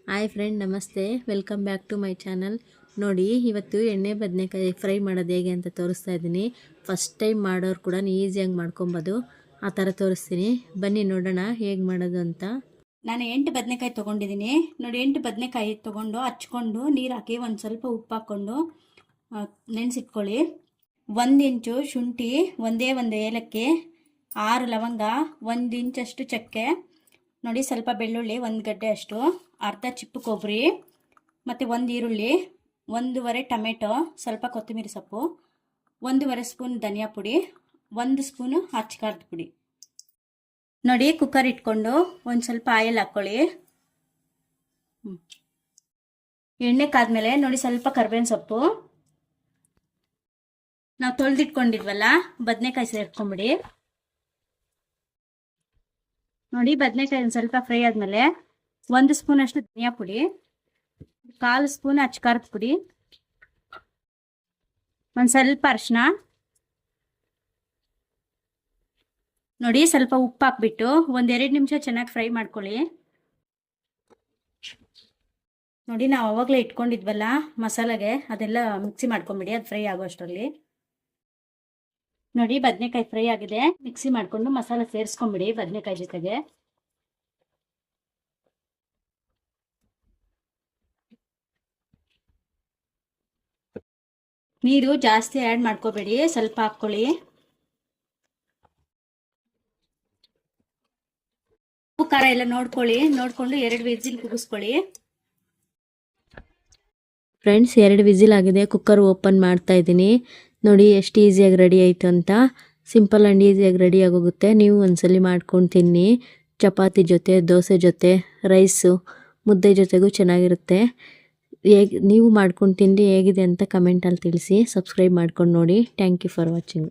Hi friend, ನಮಸ್ತೆ. Welcome back to my channel. ನೋಡಿ, ಇವತ್ತು ಎಣ್ಣೆ ಬದನೆಕಾಯಿ ಫ್ರೈ ಮಾಡೋದು ಹೇಗೆ ಅಂತ ತೋರಿಸ್ತಾ ಇದ್ದೀನಿ. ಫಸ್ಟ್ ಟೈಮ್ ಮಾಡೋರು ಕೂಡ ಈಸಿಯಾಗಿ ಮಾಡ್ಕೊಬೋದು, ಆ ಥರ ತೋರಿಸ್ತೀನಿ. ಬನ್ನಿ ನೋಡೋಣ ಹೇಗೆ ಮಾಡೋದು ಅಂತ. ನಾನು 8 ಬದನೆಕಾಯಿ ತೊಗೊಂಡಿದ್ದೀನಿ. ನೋಡಿ, 8 ಬದನೆಕಾಯಿ ತೊಗೊಂಡು ಹಚ್ಕೊಂಡು ನೀರು ಹಾಕಿ ಒಂದು ಸ್ವಲ್ಪ ಉಪ್ಪು ಹಾಕ್ಕೊಂಡು ನೆನೆಸಿಟ್ಕೊಳ್ಳಿ. 1 ಇಂಚು ಶುಂಠಿ, ಒಂದೇ ಒಂದು ಏಲಕ್ಕಿ, 6 ಲವಂಗ, 1 ಇಂಚಷ್ಟು ಚಕ್ಕೆ, ನೋಡಿ ಸ್ವಲ್ಪ ಬೆಳ್ಳುಳ್ಳಿ, 1 ಗಡ್ಡೆ ಅಷ್ಟು, ಅರ್ಧ ಚಿಪ್ಪು ಕೊಬ್ಬರಿ, ಮತ್ತು 1 ಈರುಳ್ಳಿ, 1.5 ಟೊಮೆಟೊ, ಸ್ವಲ್ಪ ಕೊತ್ತಂಬರಿ ಸೊಪ್ಪು, 1.5 ಸ್ಪೂನ್ ಧನಿಯಾ ಪುಡಿ, 1 ಸ್ಪೂನು ಅಚ್ಚಕಾರದ ಪುಡಿ. ನೋಡಿ, ಕುಕ್ಕರ್ ಇಟ್ಕೊಂಡು ಒಂದು ಸ್ವಲ್ಪ ಆಯಿಲ್ ಹಾಕ್ಕೊಳ್ಳಿ. ಎಣ್ಣೆ ಕಾದ್ಮೇಲೆ ನೋಡಿ ಸ್ವಲ್ಪ ಕರ್ಬೇವಿನ ಸೊಪ್ಪು, ನಾವು ತೊಳೆದಿಟ್ಕೊಂಡಿದ್ವಲ್ಲ ಬದನೆಕಾಯಿ ಸೇರ್ಕೊಂಬಿಡಿ. ನೋಡಿ, ಬದನೆಕಾಯಿ ಒಂದು ಸ್ವಲ್ಪ ಫ್ರೈ ಆದಮೇಲೆ 1 ಸ್ಪೂನ್ ಅಷ್ಟು ಧನಿಯಾ ಪುಡಿ, 1/4 ಸ್ಪೂನ್ ಅಚ್ಚಕಾರದ ಪುಡಿ, ಒಂದು ಸ್ವಲ್ಪ ಅರಿಶಿನ, ನೋಡಿ ಸ್ವಲ್ಪ ಉಪ್ಪು ಹಾಕ್ಬಿಟ್ಟು 1-2 ನಿಮಿಷ ಚೆನ್ನಾಗಿ ಫ್ರೈ ಮಾಡ್ಕೊಳ್ಳಿ. ನೋಡಿ, ನಾವು ಅವಾಗಲೇ ಇಟ್ಕೊಂಡಿದ್ವಲ್ಲ ಮಸಾಲೆಗೆ, ಅದೆಲ್ಲ ಮಿಕ್ಸಿ ಮಾಡ್ಕೊಂಬಿಡಿ, ಅದು ಫ್ರೈ ಆಗೋ ಅಷ್ಟರಲ್ಲಿ. ನೋಡಿ, ಬದನೆಕಾಯಿ ಫ್ರೈ ಆಗಿದೆ. ಮಿಕ್ಸಿ ಮಾಡಿಕೊಂಡು ಮಸಾಲೆ ಸೇರಿಸ್ಕೊಂಬಿಡಿ ಬದನೆಕಾಯಿ ಜೊತೆಗೆ. ನೀರು ಜಾಸ್ತಿ ಆ್ಯಡ್ ಮಾಡ್ಕೋಬೇಡಿ, ಸ್ವಲ್ಪ ಹಾಕ್ಕೊಳ್ಳಿ. ಉಪ್ಪು ಖಾರ ಎಲ್ಲ ನೋಡ್ಕೊಂಡು 2 ವಿಸಿಲ್ ಕೂಗಿಸ್ಕೊಳ್ಳಿ. ಫ್ರೆಂಡ್ಸ್, 2 ವಿಸಿಲ್ ಆಗಿದೆ. ಕುಕ್ಕರ್ ಓಪನ್ ಮಾಡ್ತಾ ಇದ್ದೀನಿ. ನೋಡಿ ಎಷ್ಟು ಈಸಿಯಾಗಿ ರೆಡಿ ಆಯಿತು ಅಂತ. ಸಿಂಪಲ್ ಆ್ಯಂಡ್ ಈಸಿಯಾಗಿ ರೆಡಿ ಆಗೋಗುತ್ತೆ. ನೀವು ಒಂದ್ಸಲಿ ಮಾಡ್ಕೊಂಡು ತಿನ್ನಿ. ಚಪಾತಿ ಜೊತೆ, ದೋಸೆ ಜೊತೆ, ರೈಸು, ಮುದ್ದೆ ಜೊತೆಗೂ ಚೆನ್ನಾಗಿರುತ್ತೆ. ನೀವು ಮಾಡ್ಕೊಂಡು ತಿಂದು ಹೇಗಿದೆ ಅಂತ ಕಮೆಂಟಲ್ಲಿ ತಿಳಿಸಿ. ಸಬ್ಸ್ಕ್ರೈಬ್ ಮಾಡ್ಕೊಂಡು ನೋಡಿ. Thank you for watching.